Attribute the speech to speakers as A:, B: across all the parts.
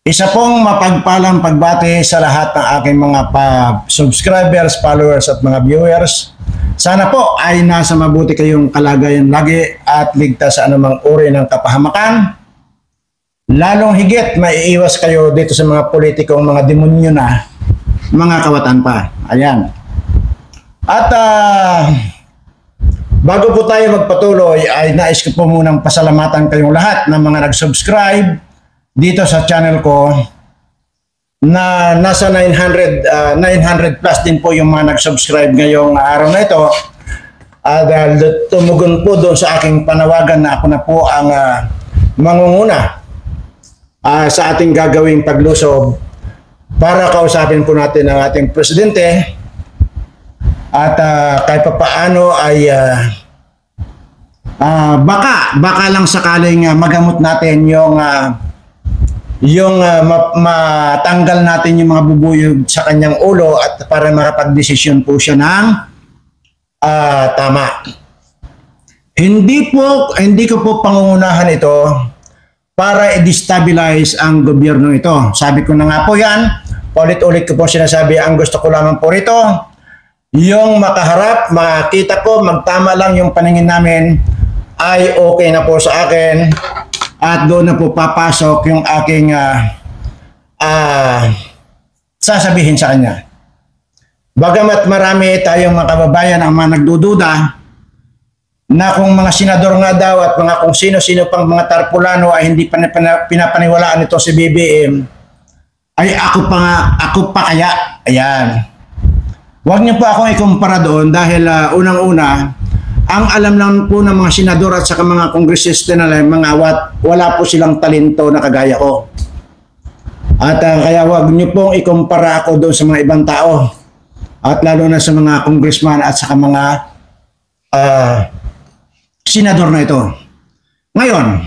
A: Isa pong mapagpalang pagbati sa lahat ng aking mga subscribers, followers at mga viewers. Sana po ay nasa mabuti kayong kalagayan lagi at ligtas sa anumang uri ng kapahamakan. Lalong higit maiiwas kayo dito sa mga politikong mga demonyo na mga kawatan pa. Ayan. At bago po tayo magpatuloy ay nais ko po munang pasalamatan kayong lahat ng mga nag-subscribe dito sa channel ko na nasa 900 plus din po yung mga nag-subscribe ngayong araw na ito. Dahil tumugon po doon sa aking panawagan na ako na po ang mangunguna sa ating gagawing paglusob para kausapin po natin ang ating presidente at kahit pa paano ay baka lang sakaling magamot natin yung matanggal natin yung mga bubuyog sa kanyang ulo at para makapag-desisyon po siya ng tama. Hindi ko po pangungunahan ito para i-destabilize ang gobyerno ito. Sabi ko na nga po yan, paulit-ulit ko po sinasabi, ang gusto ko lamang po rito, yung makaharap, makita ko, magtama lang yung paningin namin, ay okay na po sa akin. At doon na po papasok yung aking sasabihin sa kanya. Bagamat marami tayong mga kababayan ang mga nagdududa na kung mga senador nga daw at mga kung sino-sino pang mga tarpulano ay hindi pinapaniwalaan ito si BBM, ay ako pa kaya? Ayan. Huwag niyo po akong ikumpara doon dahil unang-una, ang alam lang po ng mga senador at saka mga kongresista na mga wala po silang talento na kagaya ko. At kaya wag niyo pong ikumpara ako doon sa mga ibang tao. At lalo na sa mga congressman at saka mga senador na ito. Ngayon,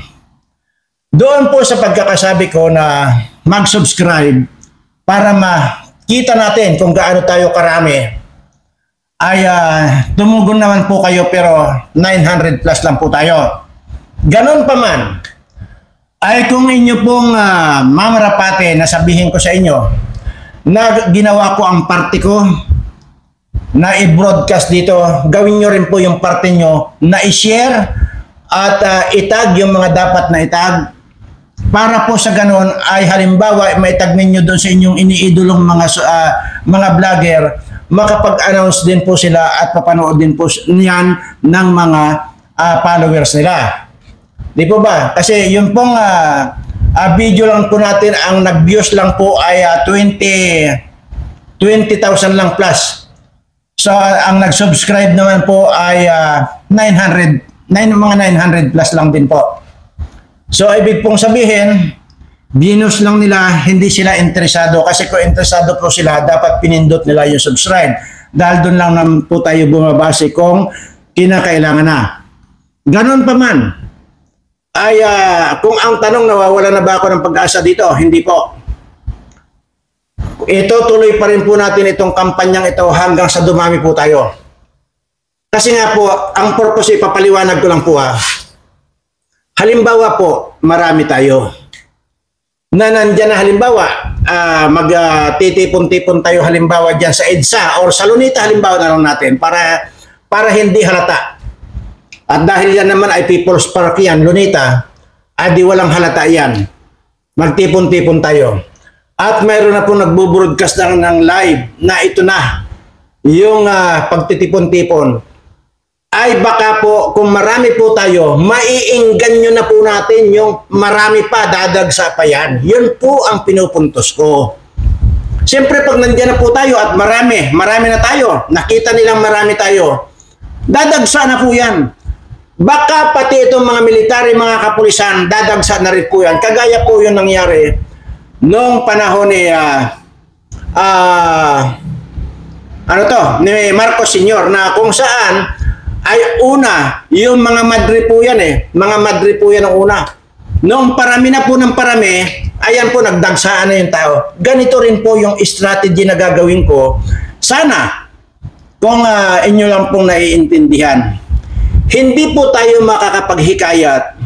A: doon po sa pagkakasabi ko na mag-subscribe para makita natin kung gaano tayo karami ay tumugon naman po kayo pero 900 plus lang po tayo. Ganon pa man, ay kung inyo pong mamarapate na sabihin ko sa inyo na ginawa ko ang parte ko na i-broadcast dito, gawin nyo rin po yung parte nyo na i-share at itag yung mga dapat na itag para po sa ganon ay halimbawa maitag ninyo doon sa inyong iniidolong mga vlogger, makapag-announce din po sila at papanood din po niyan ng mga followers nila. Di po ba? Kasi yung pong video lang po natin, ang nag-views lang po ay 20,000 lang plus. So ang nag-subscribe naman po ay mga 900 plus lang din po. So ibig pong sabihin, binus lang nila, hindi sila interesado. Kasi kung interesado po sila, dapat pinindot nila yung subscribe. Dahil doon lang naman po tayo bumabase kung kinakailangan na. Ganon pa man, ay kung ang tanong nawawala na ba ako ng pag-asa dito, hindi po. Ito tuloy pa rin po natin itong kampanyang ito hanggang sa dumami po tayo. Kasi nga po, ang purpose ipapaliwanag ko lang po Halimbawa po, marami tayo na nandyan na halimbawa, magtitipon-tipon tayo halimbawa dyan sa EDSA or sa Lunita halimbawa na lang natin para hindi halata. At dahil yan naman ay People's Park yan, Lunita, di walang halata yan. Magtipon-tipon tayo. At mayroon na po nagbo-broadcast ng live na ito na, yung pagtitipon-tipon. Ay baka po kung marami po tayo, maiinggan nyo na po natin yung marami pa, dadagsa pa yan. Yun po ang pinupuntos ko. Siyempre pag nandiyan na po tayo at marami na tayo, nakita nilang marami tayo, dadagsa na po yan. Baka pati itong mga military, mga kapulisan, dadagsa na rin po yan. Kagaya po yung nangyari noong panahon ni ni Marcos Sr. na kung saan ay una, yung mga madre po yan mga madre po yan ang una. Noong parami na po ng parami, ayan po, nagdagsaan na yung tao. Ganito rin po yung strategy na gagawin ko. Sana, kung inyo lang pong naiintindihan, hindi po tayo makakapaghikayat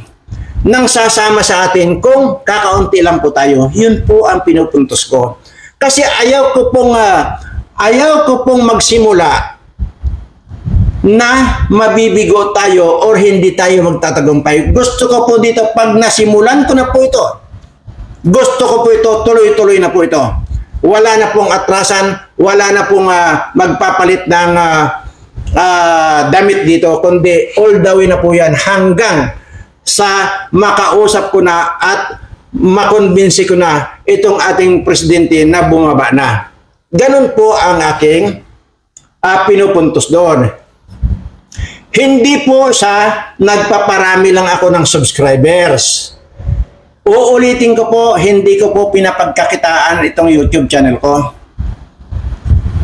A: nang sasama sa atin kung kakaunti lang po tayo. Yun po ang pinupuntos ko. Kasi ayaw ko pong magsimula na mabibigo tayo or hindi tayo magtatagumpay. Gusto ko po dito, pag nasimulan ko na po ito, gusto ko po ito, tuloy-tuloy na po ito. Wala na pong atrasan, wala na pong magpapalit ng damit dito, kundi all the way na po yan hanggang sa makausap ko na at makonbinsi ko na itong ating presidente na bumaba na. Ganun po ang aking pinupuntos doon. Hindi po sa nagpaparami lang ako ng subscribers. Uulitin ko po, hindi ko po pinapagkakitaan itong YouTube channel ko.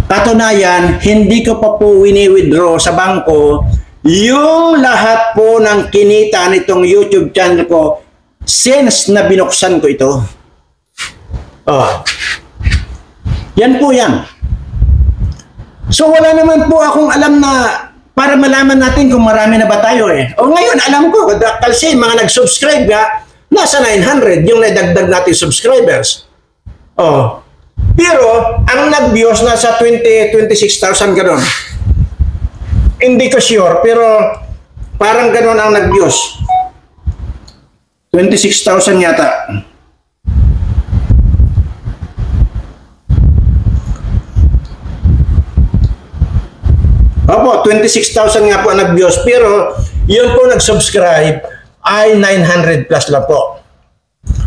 A: Katunayan, hindi ko pa po wini-withdraw sa bangko yung lahat po ng kinita nitong YouTube channel ko since na binuksan ko ito. Yan po yan. So wala naman po akong alam na para malaman natin kung marami na ba tayo eh. O ngayon, alam ko, kasi mga nag-subscribe nga, nasa 900 yung nadagdag natin subscribers. Pero, ang nag-views nasa 26,000 gano'n. Hindi ko sure, pero parang gano'n ang nag-views. 26,000 yata. Opo, 26,000 nga po ang nag-views, pero yun po nag-subscribe ay 900 plus lang po.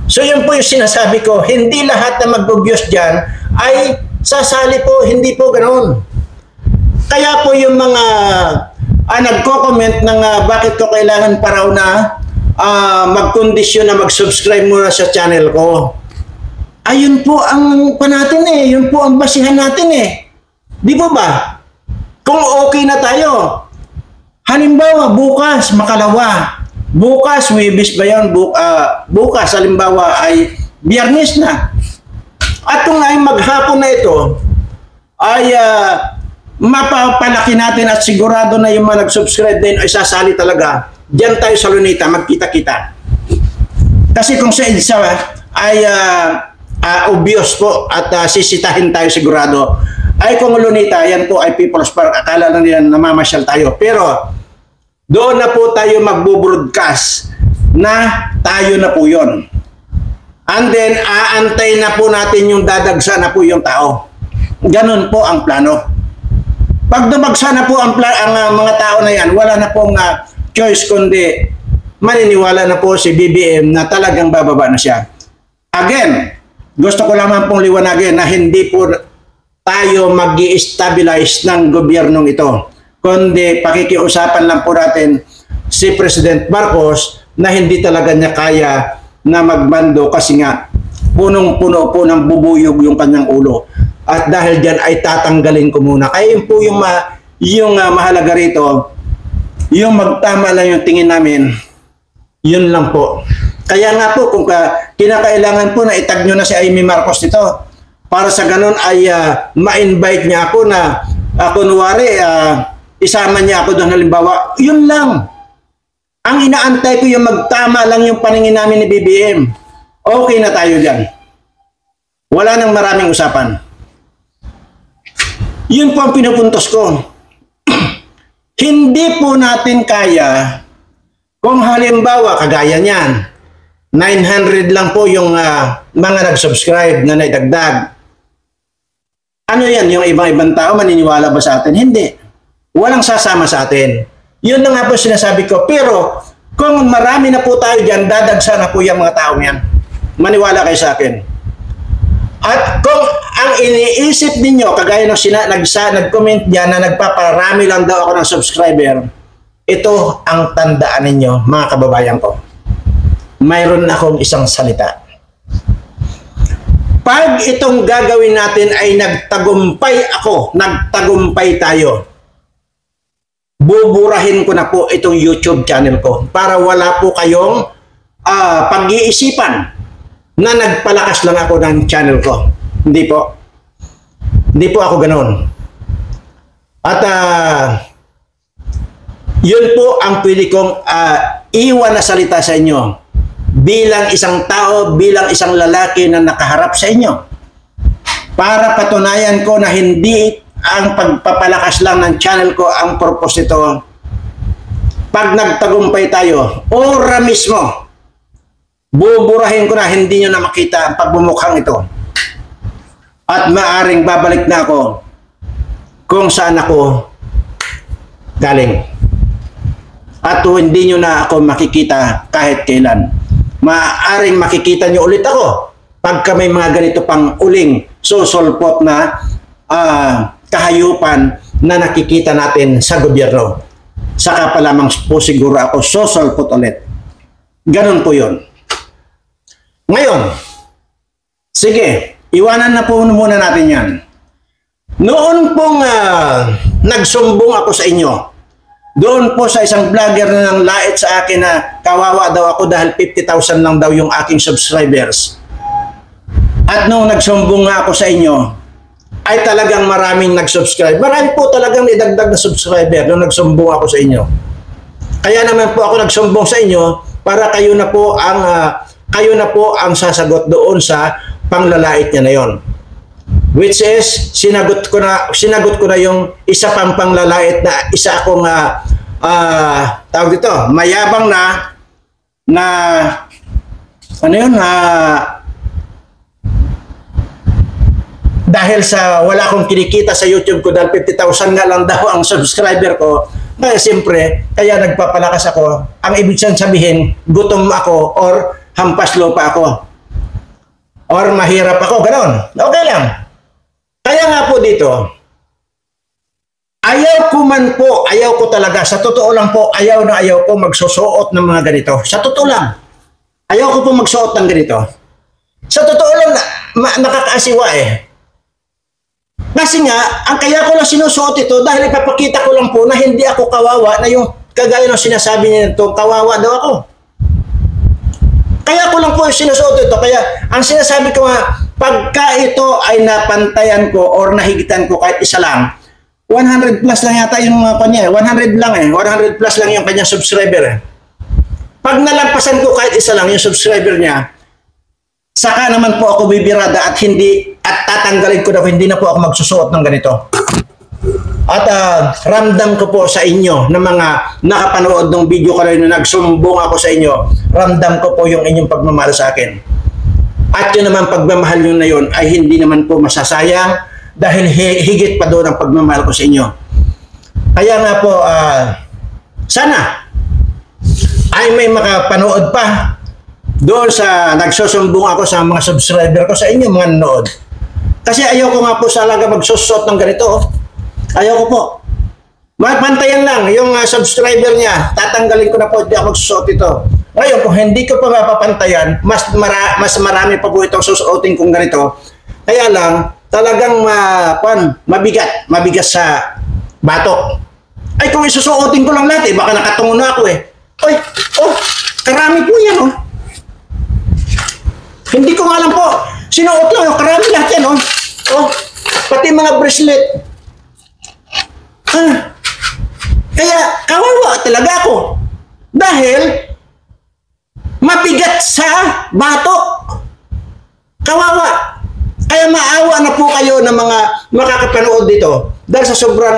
A: So yun po yung sinasabi ko, hindi lahat na mag-views dyan ay sasali po, hindi po ganoon. Kaya po yung mga nagko-comment ng bakit ko kailangan pa raw na mag-kondisyon na mag-subscribe muna sa channel ko. Ayun po ang natin eh, yun po ang basihan natin eh. Di po ba? Kung okay na tayo, halimbawa bukas, makalawa, bukas, Huwebes ba yan? Bukas, halimbawa ay Biyernes na. At kung ay maghapon na ito, ay mapapalaki natin at sigurado na yung mga nag-subscribe din ay sasali talaga. Diyan tayo sa Lunita, magkita-kita. Kasi kung sa EDSA ay obvious po at sisitahin tayo sigurado. Ay kung Lunita, yan po ay People's Park, akala lang nila namamasyal tayo. Pero doon na po tayo magbo-broadcast na tayo na po yon. And then, aantay na po natin yung dadagsa na po yung tao. Ganun po ang plano. Pag dumagsa na po ang mga tao na yan, wala na pong choice kundi maniniwala na po si BBM na talagang bababa na siya. Again, gusto ko lamang pong liwanagin na hindi po tayo mag-i-stabilize ng gobyernong ito, kundi pakikiusapan lang po natin si President Marcos na hindi talaga niya kaya na magbando kasi nga punong-puno po ng bubuyog yung kanyang ulo. At dahil dyan ay tatanggalin ko muna. Kaya yun po yung mahalaga rito, yung magtama lang yung tingin namin, yun lang po. Kaya nga po kung kinakailangan po na itag nyo na si Amy Marcos dito, para sa ganun ay ma-invite niya ako na kunwari isama niya ako doon halimbawa, yun lang. Ang inaantay ko yung magtama lang yung paningin namin ni BBM. Okay na tayo dyan. Wala nang maraming usapan. Yun po ang pinupuntos ko. Hindi po natin kaya kung halimbawa kagaya niyan, 900 lang po yung mga nag-subscribe na naidagdag. Ano yan? Yung ibang tao maniniwala ba sa atin? Hindi. Walang sasama sa atin. Yun na nga po sinasabi ko. Pero kung marami na po tayo dyan, dadagsa na po yung mga tao yan. Maniwala kayo sa akin. At kung ang iniisip ninyo, kagaya ng nag-comment dyan na nagpaparami lang daw ako ng subscriber, ito ang tandaan ninyo, mga kababayan ko. Mayroon akong isang salita. Pag itong gagawin natin ay nagtagumpay ako, nagtagumpay tayo, buburahin ko na po itong YouTube channel ko para wala po kayong pag-iisipan na nagpalakas lang ako ng channel ko. Hindi po. Hindi po ako ganoon. At yun po ang pwede kong iwan na salita sa inyo. bilang isang tao, bilang isang lalaki na nakaharap sa inyo. Para patunayan ko na hindi ang pagpapalakas lang ng channel ko ang purpose nito. Pag nagtagumpay tayo, ora mismo, buburahin ko na hindi nyo na makita ang pagbumukhang ito. At maaring babalik na ako kung saan ako galing. At hindi nyo na ako makikita kahit kailan. Maaring makikita nyo ulit ako pagka may mga ganito pang uling susulpot na kahayupan na nakikita natin sa gobyerno. Saka pa lamang po siguro ako susulpot ulit. Ganun po yun. Ngayon, sige, iwanan na po muna natin yan. Noon pong nagsumbong ako sa inyo, doon po sa isang vlogger na nang lait sa akin na kawawa daw ako dahil 50,000 lang daw yung aking subscribers. At nung nagsumbong nga ako sa inyo, ay talagang maraming nag-subscribe. Marami po talagang idagdag na subscriber nung nagsumbong ako sa inyo. Kaya naman po ako nagsumbong sa inyo para kayo na po ang sasagot doon sa panglalait niya na yon. Which is sinagot ko na yung isa pang panglalait na isa akong tawag dito, mayabang na ano yun, dahil sa wala akong kinikita sa YouTube ko dahil 50,000 nga lang daw ang subscriber ko. Kaya siyempre, kaya nagpapalakas ako. Ang ibig sabihin, gutom ako or hampas lupa ako. Or mahirap ako, ganon. Okay lang. Kaya nga po dito, ayaw ko talaga, sa totoo lang po, ayaw ko magsusuot ng mga ganito. Sa totoo lang, ayaw ko po magsuot ng ganito. Sa totoo lang, nakakaasiwa eh. Kasi nga, ang kaya ko lang sinusuot ito dahil ipapakita ko lang po na hindi ako kawawa na yung kagaya ng sinasabi niya nito, kawawa daw ako. Kaya ko lang po sinusuot ito. Kaya ang sinasabi ko nga, pagka ito ay napantayan ko or nahigitan ko kahit isa lang, 100 plus lang yata yung kanya. 100 lang eh. 100 plus lang yung kanyang subscriber eh. Pag nalampasan ko kahit isa lang yung subscriber niya, saka naman po ako bibirada at tatanggalin ko na hindi na po ako magsusuot ng ganito. At ramdam ko po sa inyo na mga nakapanood ng video ko rin na nagsumbong ako sa inyo, ramdam ko po yung inyong pagmamahal sa akin. At yun naman pagmamahal nyo na yun ay hindi naman po masasayang dahil higit pa doon ang pagmamahal ko sa inyo. Kaya nga po, sana ay may makapanood pa doon sa nagsusumbong ako sa mga subscriber ko sa inyo mga nanood. Kasi ayaw ko nga po talaga magsusot ng ganito. Ayaw ko po. Mapantayan lang yung subscriber niya. Tatanggalin ko na po, hindi ako magsusot ito. Ngayon, kung hindi ko pa mapapantayan, mas marami pa po itong susuotin kong ganito. Kaya lang, talagang mabigat sa batok. Ay, kung isusuotin ko lang lahat, baka nakatungo na ako eh. Oy, karami po yan oh. Hindi ko nga lang po, sinuot lang, karami lahat yan oh. Pati mga bracelet. Kaya kawawa talaga ako. Dahil mabigat sa batok. Kawawa. Kaya maawa na po kayo ng mga makakapanood dito. Dahil sa sobrang,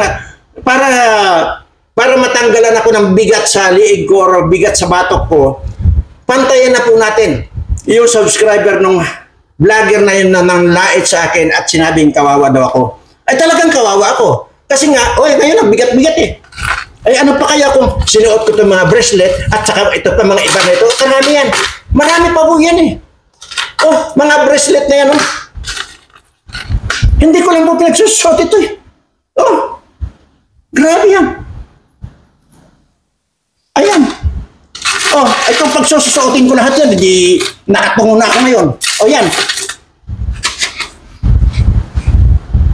A: para matanggalan ako ng bigat sa liig ko o bigat sa batok ko, pantayan na po natin yung subscriber nung vlogger na yun na nang lait sa akin at sinabing kawawa daw ako. Ay talagang kawawa ako. Kasi nga, ngayon ang bigat-bigat eh. Ay ano pa kaya kung sinuot ko itong mga bracelet at saka ito pa mga iba na ito. Karami yan. Marami pa po yan eh. Mga bracelet na yan oh. Hindi ko lang po pinagsusot ito eh. Grabe yan. Ayan. Itong pagsusuotin ko lahat yan, hindi nakatungo na ako ngayon. Yan.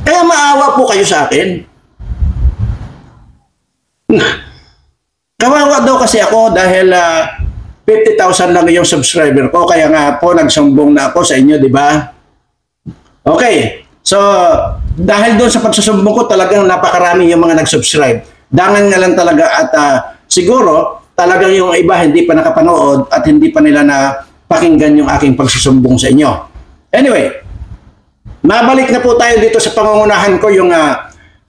A: Kaya maawa po kayo sa akin. Kawawa daw kasi ako dahil 50,000 lang yung subscriber ko. Kaya nga po nagsumbong na ako sa inyo, di ba? Okay. So, dahil doon sa pagsusumbong ko, talagang napakarami yung mga nag-subscribe. Dangan nga lang talaga at siguro, talagang yung iba hindi pa nakapanood at hindi pa nila pakinggan yung aking pagsusumbong sa inyo. Anyway, mabalik na po tayo dito sa pangungunahan ko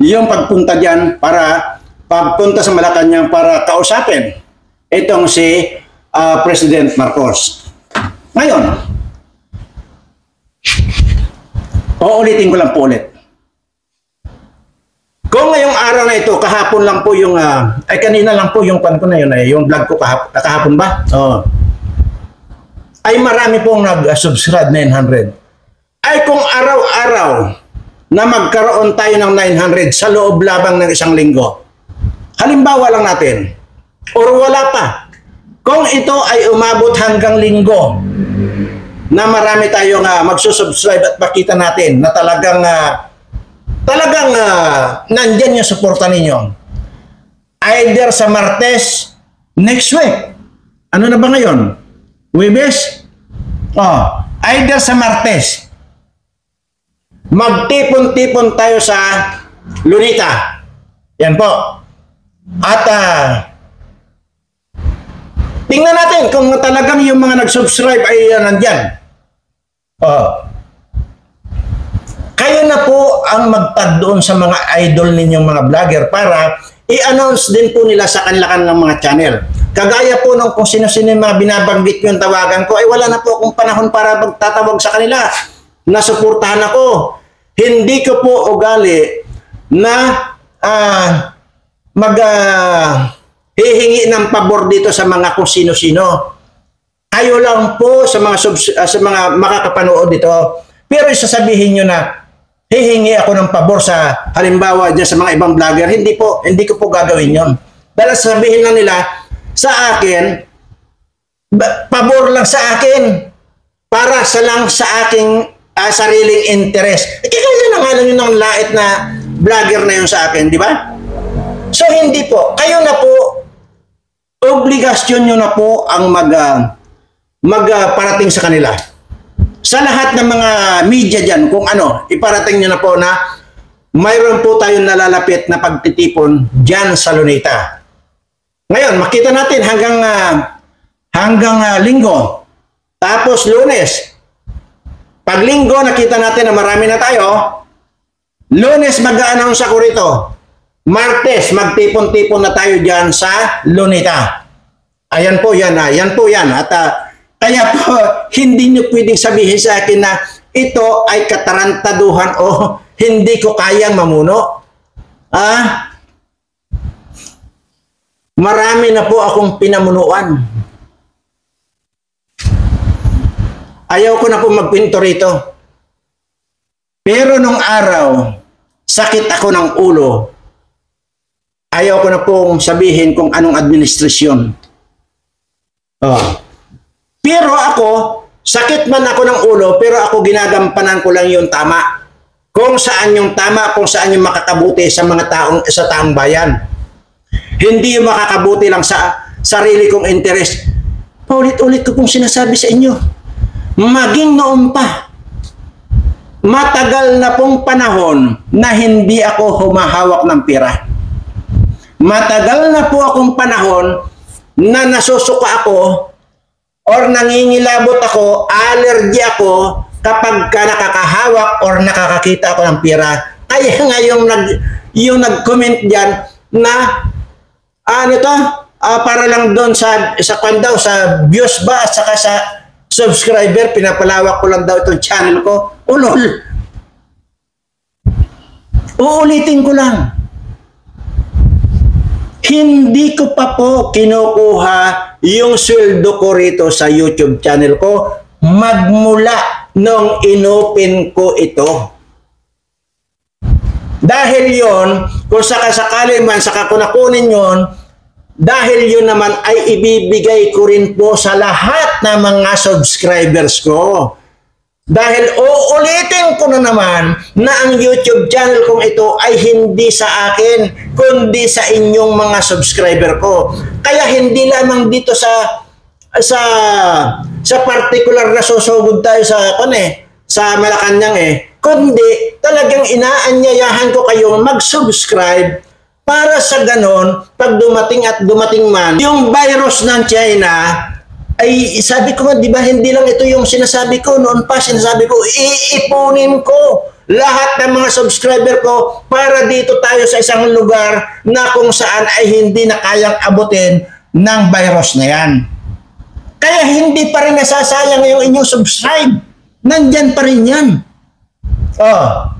A: yung pagpunta diyan para pagpunta sa Malacanang para kausapin itong si President Marcos. Ngayon, uulitin ko lang po ulit. Kung ngayong araw na ito, kahapon lang po kanina lang po yung pan ko na yun, yung vlog ko kahapon ba? Ay marami pong nag-subscribe, 900. Ay kung araw-araw na magkaroon tayo ng 900 sa loob labang ng isang linggo, halimbawa lang natin, or wala pa, kung ito ay umabot hanggang linggo, na marami tayong magsusubscribe at makita natin na talagang nandyan yung suporta ninyo. Either sa Martes, next week. Ano na ba ngayon? Huwebes? Either sa Martes, magtipon-tipon tayo sa Lunita. Yan po. At tingnan natin kung talagang yung mga nag-subscribe ay nandyan. Kayo na po ang magtag doon sa mga idol ninyong mga vlogger para i-announce din po nila sa kanilang mga channel. Kagaya po nung kung sino-sino yung mga binabanggit yung tawagan ko, ay wala na po akong panahon para magtatawag sa kanila. Nasuportahan ako. Hindi ko po ugali na hihingi ng pabor dito sa mga kung sino-sino. Kayo lang po sa mga makakapanood dito. Pero isasabihin nyo na hihingi ako ng pabor sa halimbawa dyan sa mga ibang vlogger, hindi ko po gagawin yon. Dahil sabihin lang nila sa akin, pabor lang sa akin para sa aking sariling interest. Kaya na nga lang yun ng lait na vlogger na yun sa akin, di ba? So hindi po. Kayo na po, obligasyon nyo na po ang magparating sa kanila. Sa lahat ng mga media dyan, kung iparating nyo na po na mayroon po tayong nalalapit na pagtitipon dyan sa Lunita. Ngayon, makita natin hanggang linggo. Tapos Lunes. Pag linggo, nakita natin na marami na tayo. Lunes, mag-a-announce ako rito. Martes, magtipon-tipon na tayo dyan sa Lunita. Ayan po yan. Ayan po yan. At kaya po, hindi nyo pwedeng sabihin sa akin na ito ay katarantaduhan o hindi ko kayang mamuno. Marami na po akong pinamunuan. Ayaw ko na po magpinto rito. Pero nung araw, sakit ako ng ulo. Ayaw ko na pong sabihin kung anong administrasyon. Pero ako, sakit man ako ng ulo, pero ako ginagampanan ko lang yung tama. Kung saan yung tama, kung saan yung makakabuti sa mga taong bayan. Hindi yung makakabuti lang sa sarili kong interest. Paulit-ulit ko pong sinasabi sa inyo. Maging noon pa, matagal na pong panahon na hindi ako humahawak ng pera. Matagal na po akong panahon na nasusuka ako or nangingilabot ako, allergy ako kapag nakakahawak or nakakakita ako ng pera. Kaya nga yung nag-comment dyan na para lang doon sa views ba at saka sa subscriber, pinapalawak ko lang daw itong channel ko. Ulol. Uulitin ko lang. Hindi ko pa po kinukuha yung sweldo ko rito sa YouTube channel ko magmula nung inopen ko ito. Dahil yon, kung sakasakali man saka ko nakunin yon, dahil yun naman ay ibibigay ko rin po sa lahat ng mga subscribers ko. Dahil uulitin ko na naman na ang YouTube channel kong ito ay hindi sa akin, kundi sa inyong mga subscriber ko. Kaya hindi lamang dito sa particular na susugod tayo sa Malacanang kundi talagang inaanyayahan ko kayong mag-subscribe para sa ganon, pag dumating man, yung virus ng China Ay, sabi ko nga, di ba, hindi lang ito yung sinasabi ko. Noon pa, sinasabi ko, iipunin ko lahat ng mga subscriber ko para dito tayo sa isang lugar na kung saan ay hindi na kayang abutin ng virus na yan. Kaya hindi pa rin nasasayang yung inyong subscribe. Nandyan pa rin yan. Oh.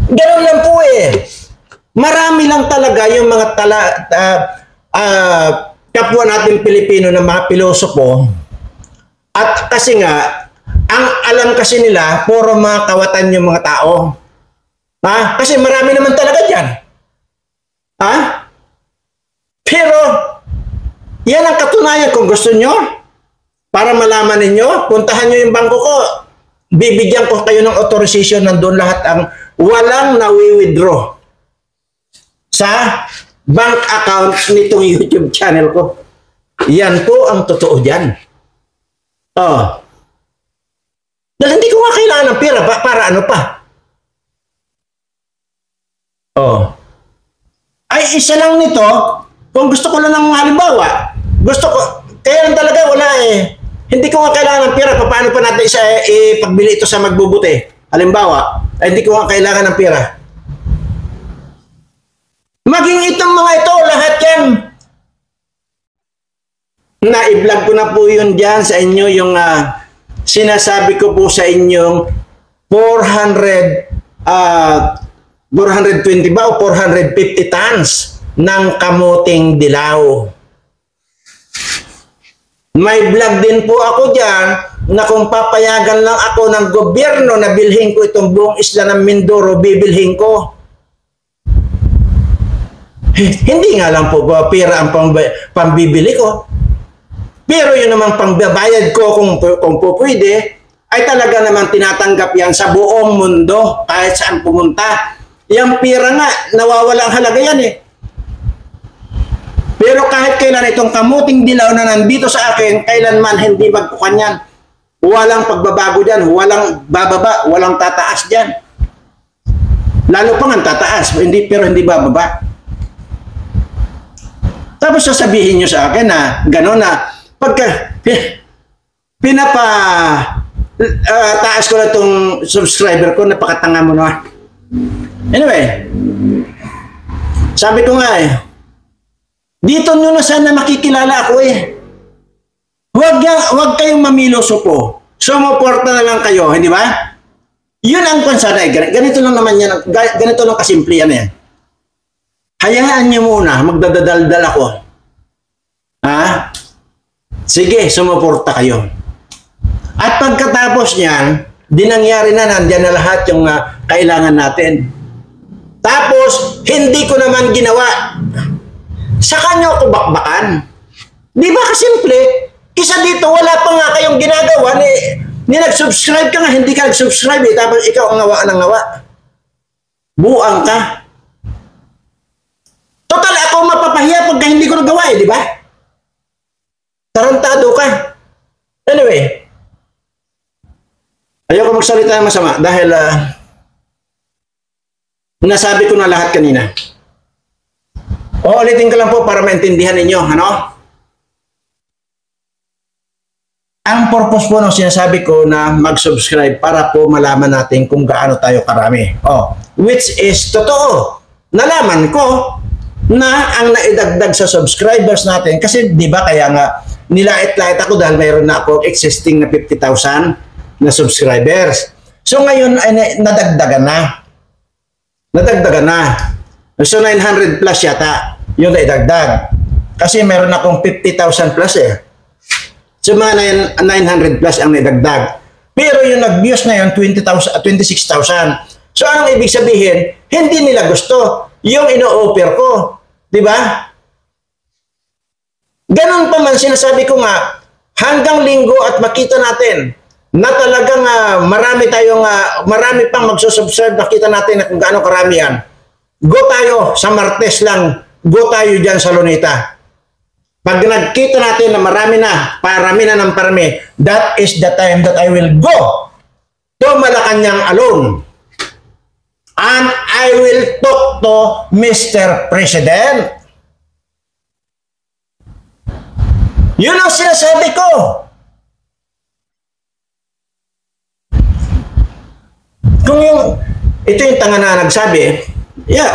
A: Ganun lang po eh. Marami lang talaga yung mga kapwa natin Pilipino na mga pilosopo. At kasi nga, ang alam kasi nila, puro mga kawatan yung mga tao. Ha? Kasi marami naman talaga dyan. Ha? Pero, yan ang katunayan kung gusto nyo. Para malaman ninyo, puntahan nyo yung bangko ko. Bibigyan ko kayo ng authorization, nandun lahat ang walang nawi-withdraw sa bank account nitong YouTube channel ko. Yan po ang totoo dyan. Oh. Dahil hindi ko nga kailangan ng pera para ano pa. Oh. Ay, isa lang nito, kung gusto ko lang ng halimbawa, gusto ko, kaya lang talaga wala eh. Hindi ko nga kailangan ng pera, paano pa natin ipagbili ito sa magbubuti? Halimbawa, ay hindi ko nga kailangan ng pera. Maging itong mga ito, lahat yan. Na-i-vlog ko na po yun dyan sa inyo, yung sinasabi ko po sa inyong 420 ba o 450 tons ng kamuting dilaw. May vlog din po ako dyan na kung papayagan lang ako ng gobyerno na bilhin ko itong buong isla ng Mindoro, bibilhin ko. Hindi nga lang po pera ang pambibili ko. Pero yun naman pangbabayad ko kung po pwede, ay talaga naman tinatanggap yan sa buong mundo kahit saan pumunta. Yung pera nga, nawawala ang halaga yan eh. Pero kahit kailan itong kamuting dilaw na nandito sa akin, kailanman hindi magpukan yan. Walang pagbabago dyan, walang bababa, walang tataas dyan. Lalo pa nga tataas, pero hindi bababa. Tapos sasabihin nyo sa akin na gano'n na pagka taas ko na itong subscriber ko, napakatanga mo na. Anyway, sabi ko nga eh, dito nyo na sana makikilala ako eh. Huwag kayong mamiloso po. Sumuporta na lang kayo, hindi ba? Yun ang konsana eh. Ganito lang naman yan. Ganito lang kasimple yan eh. Hayaan nyo muna, magdadaldal ako. Ha? Sige, sumuporta kayo. At pagkatapos niyan, dinangyari na, nandyan na lahat yung kailangan natin. Tapos, hindi ko naman ginawa. Sa kanya ako bakbakan. Di ba kasimple? Isa dito, wala pa nga kayong ginagawa ni nag-subscribe ka nga, hindi ka nag-subscribe eh, tapos ikaw ang ngawa ng ngawa. Buang ka. Total, ako mapapahiya pagka hindi ko nagawa eh, di ba? Tarantado ka. Anyway, ayoko magsalita ng masama dahil nasabi ko na lahat kanina. Ulitin ko lang po para maintindihan ninyo, ano? Ang purpose po ng sinasabi ko na mag-subscribe para po malaman natin kung gaano tayo karami. Oh, which is totoo. Nalaman ko na ang naidagdag sa subscribers natin kasi 'di ba kaya nga nilait-lait ako dahil mayroon na ako existing na 50,000 na subscribers. So ngayon ay nadagdagan na. Nadagdagan na. So 900 plus yata yung naidagdag. Kasi meron akong 50,000 plus eh. So mga 900 plus ang naidagdag. Pero yung nag-views na yun, 26,000. So anong ibig sabihin? Hindi nila gusto yung ino-offer ko. Di ba? Ganon pa man sinasabi ko nga, hanggang linggo at makita natin na talagang marami pang magsusubscribe, nakita natin na kung gaano karami yan. Go tayo sa Martes lang, go tayo dyan sa Luneta. Pag nagkita natin na marami na, parami na ng parami, that is the time that I will go to Malacanang alone. And I will talk to Mr. President. Yun ang sinasabi ko. Kung ito yung tanga na nagsabi,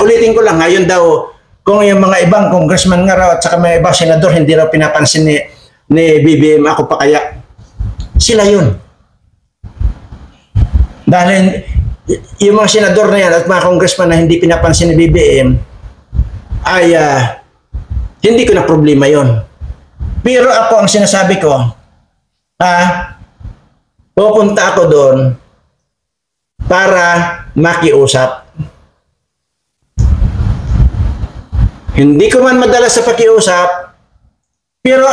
A: ulitin ko lang, ngayon daw, kung yung mga ibang congressman nga raw at saka may ibang senador hindi raw pinapansin ni BBM, ako pa kaya? Sila yun. Dahil yung mga senador na yan at mga congressman na hindi pinapansin ni BBM ay hindi ko na problema yon. Pero ako ang sinasabi ko, pupunta ako doon para makiusap. Hindi ko man madala sa pakiusap, pero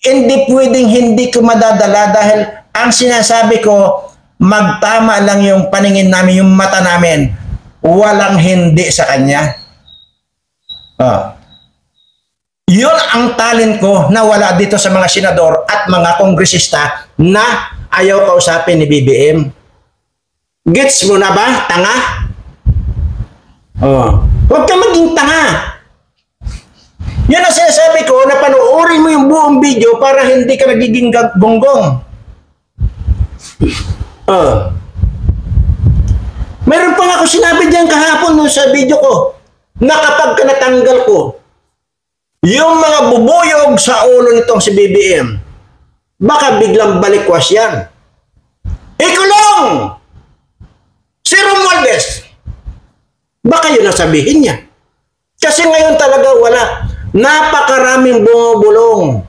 A: hindi pwedeng hindi ko madadala dahil ang sinasabi ko, magtama lang yung paningin namin, yung mata namin. Walang hindi sa kanya. Yun ang talent ko na wala dito sa mga senador at mga kongresista na ayaw kausapin ni BBM. Gets mo na ba, tanga? Huwag ka maging tanga. Yan ang sinasabi ko na panoorin mo yung buong video para hindi ka nagiging gonggong. Meron pa nga ako sinabi diyan kahapon sa video ko na kapag natanggal ko yung mga bubuyog sa ulo nitong si BBM, baka biglang balikwas yan. Ikulong! Si Romualdez! Baka yun ang sabihin niya. Kasi ngayon talaga wala. Napakaraming bumubulong.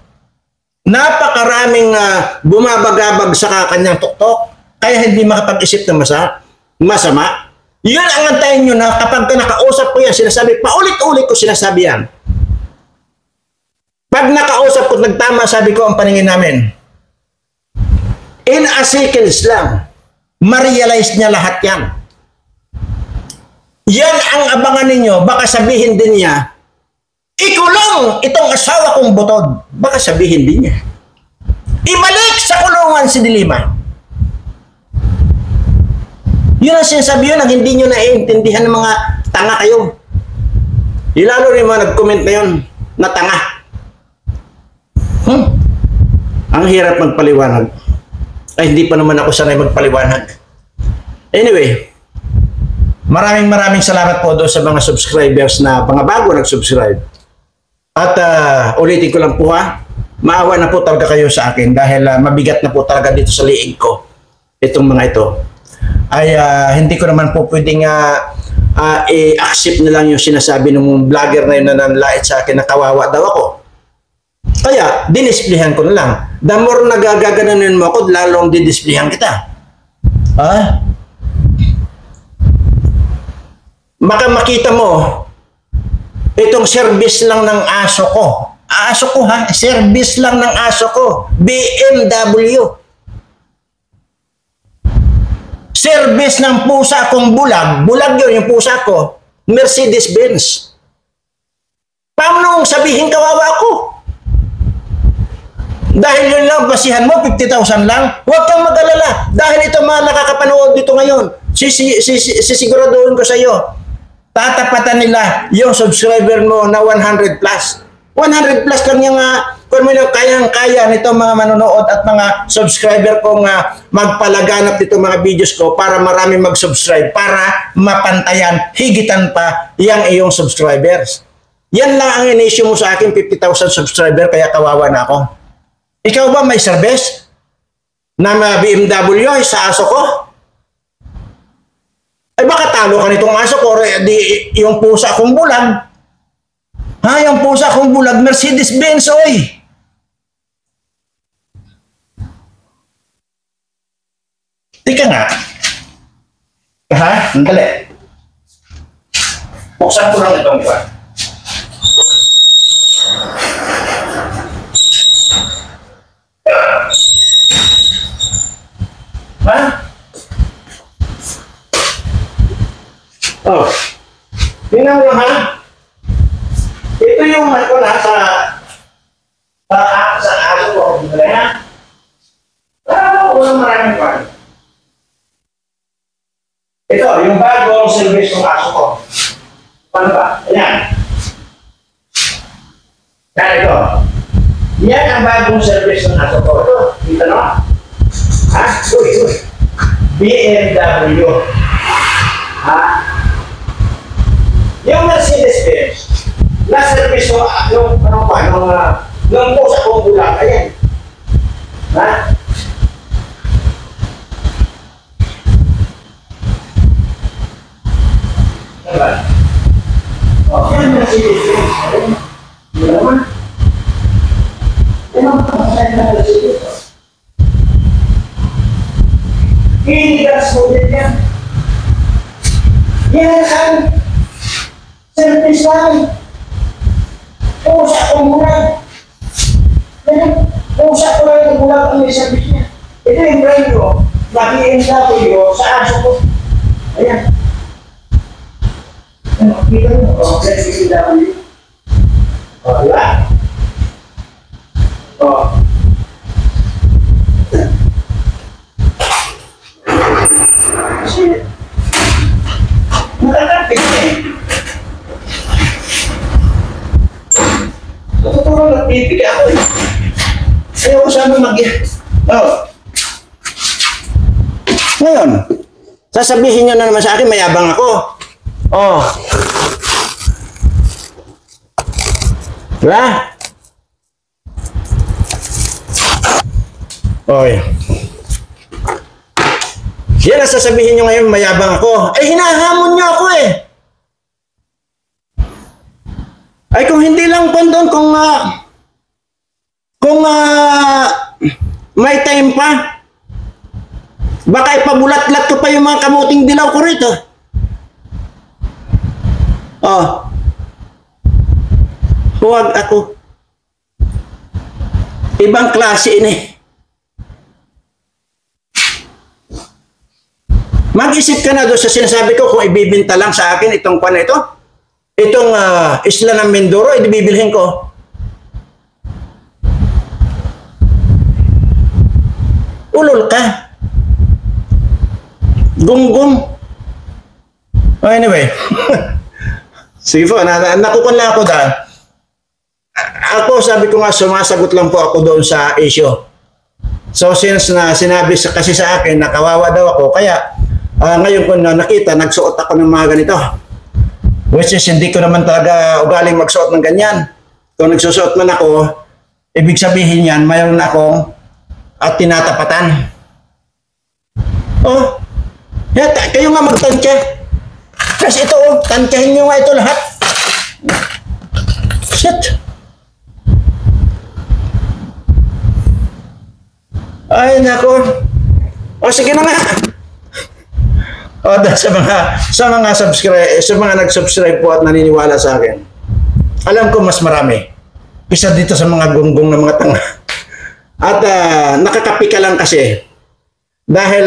A: Napakaraming bumabagabag sa kanyang tuktok. Kaya hindi makapag-isip ng masama. Yun ang antayin nyo na kapag nakausap ko yan, sinasabi, paulit-ulit ko sinasabi yan. Pag nakausap ko, nagtama, sabi ko ang paningin namin. In a seconds lang, ma-realize niya lahat yan. Yan ang abangan ninyo. Baka sabihin din niya, ikulong itong asawa kong butod. Baka sabihin din niya. Ibalik sa kulungan si Dilima. Yun ang sinasabi yun ang hindi nyo naiintindihan ng mga tanga kayo. Lalo rin mga nag-comment na yun na tanga. Ang hirap magpaliwanag. Ay, hindi pa naman ako sanay magpaliwanag. Anyway, maraming salamat po doon sa mga subscribers na mga bago nag-subscribe. At ulitin ko lang po maawa na po talaga kayo sa akin dahil mabigat na po talaga dito sa liig ko itong mga ito. Ay hindi ko naman po pwedeng i-accept na lang yung sinasabi ng vlogger na yun na nanlait sa akin na kawawa daw ako. Kaya dinisplihan ko na lang. The more nagagaganon mo ako, lalong didisplihan kita. Maka makita mo itong service lang ng aso ko. Aso ko service lang ng aso ko. BMW. Service ng pusa kong bulag. Bulag yun yung pusa ko. Mercedes-Benz. Paano sabihin kawawa ako? Dahil yun lang, basihan mo, 50,000 lang. Huwag kang mag-alala. Dahil ito mga nakakapanood dito ngayon. Sisiguraduhin ko sa iyo. Tatapatan nila yung subscriber mo na 100 plus. 100 plus lang yung kung ano kayang-kaya nito mga manonood at mga subscriber kong magpalaganap dito mga videos ko para marami mag-subscribe para mapantayan, higitan pa yung iyong subscribers. Yan lang ang in-issue mo sa akin, 50,000 subscriber, kaya kawawa na ako. Ikaw ba may service na BMW sa aso ko? Ay baka talo ka nitong aso ko, yung pusa kong bulag. Yung pusa kong bulag, Mercedes-Benz, oy. Tika nga. Andali. Buksan ko lang itong iba. Tingnan mo ito yung ko na sa aso ko. Walang maraming pa. Ito, yung bagong service ng aso ko. Paano ba? Ayan. Yan ito. Yan ang bagong service ng aso ko. Ito, kita no? Ha? Uy. BMW. Ha? Yung Mercedes-Benz, na-service ko, nung po sa kong bulang, ayan. Ha? Diba? O, yan Mercedes-Benz. Ayan. Hindi naman. Yan ang pamasahin na Mercedes-Benz. Iligas mo din yan. Yan ang service lang. Pusa ko muna. Pusa ko lang yung bulang ang may service niya. Ito yung brand ko. BMW sa aso ko. Ayan. Kita mo. O, BMW. O, diba? O. Kasi, nakakapit eh. Natuturo nagpipili ako eh. Ayaw ko sana Ngayon, sasabihin nyo na naman sa akin, mayabang ako. Oh. Diba? Oy. Yan ang sasabihin nyo ngayon, mayabang ako. Ay, hinahamon nyo ako eh. Ay, kung hindi lang po doon, kung may time pa, baka ipabulat-lat ko pa yung mga kamuting dilaw ko rito. Oh. Huwag ako. Ibang klase ini. Mag-isip ka na doon sa sinasabi ko kung ibibinta lang sa akin itong pan ito. Itong isla ng Mindoro, ibibilhin ko. Ulol ka. Gunggong. Oh, anyway. Sige po, nakukun lang ako dahil. Ako, sabi ko nga, sumasagot lang po ako doon sa issue. So, since na sinabi kasi sa akin na kawawa daw ako, kaya ngayon ko na nakita, nagsuot ako ng mga ganito. Which is, hindi ko naman talaga ugaling magsuot ng ganyan. Kung nagsusuot man ako, ibig sabihin yan, mayroon akong tinatapatan. Oh, kayo nga magtansya. Kasi ito, tansyahin nyo nga ito lahat. Shit. Ay, nako. O, sige na nga. O, sa mga nag-subscribe po at naniniwala sa akin, alam ko mas marami. Isa dito sa mga gunggong na mga tanga. At nakakapi ka lang kasi. Dahil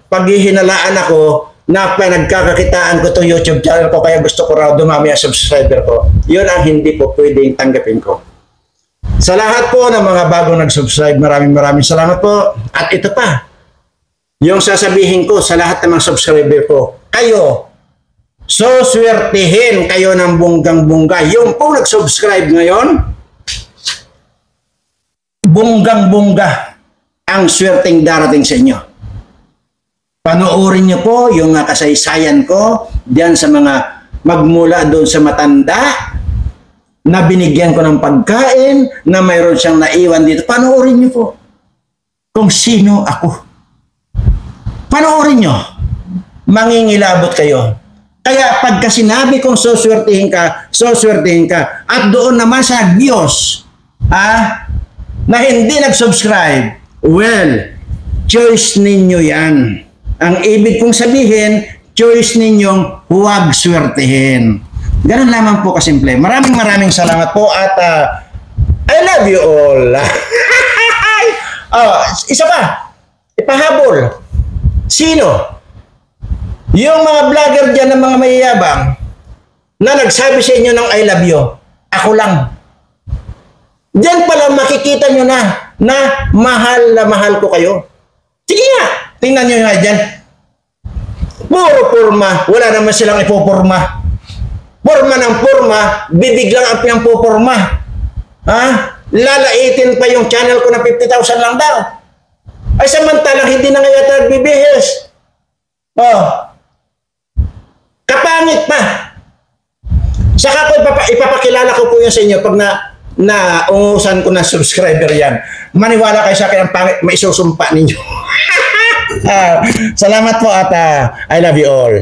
A: paghihinalaan ako na nagkakakitaan ko itong YouTube channel ko, kaya gusto ko raw dumami ang subscriber ko. Yun ang hindi po pwedeng tanggapin ko. Sa lahat po ng mga bagong nag-subscribe, maraming salamat po. At ito pa, yung sasabihin ko sa lahat ng mga subscriber ko, kayo, swertihin kayo ng bunggang-bungga. Yung po nag-subscribe ngayon, bunggang-bungga ang swerteng darating sa inyo. Panoorin niyo po yung kasaysayan ko diyan sa mga magmula doon sa matanda na binigyan ko ng pagkain, na mayroon siyang naiwan dito. Panoorin niyo po kung sino ako. Panoorin nyo, mangingilabot kayo. Kaya pagka sinabi kong suswertihin ka, at doon naman sa Diyos, na hindi nag-subscribe, well, choice ninyo yan. Ang ibig kong sabihin, choice ninyong huwag swertihin. Ganun lamang po kasimple. Maraming salamat po at I love you all. Isa pa, ipahabol. Sino? Yung mga vlogger dyan ng mga mayayabang na nagsabi sa inyo ng I love you. Ako lang. Diyan pala makikita nyo na mahal ko kayo. Sige nga, tingnan nyo nga dyan. Puro porma, wala naman silang ipopurma. Porma ng porma, bibig lang ang pinapopurma. Ha? lalaitin pa yung channel ko na 50,000 lang daw. Ay samantalang hindi na nga yata nagbibihis. Oh. Kapangit pa. Saka ko ipapakilala ko po yun sa inyo pag naungusan ko na subscriber yan. Maniwala kayo sa akin ang pangit, maisusumpa ninyo. Salamat po at I love you all.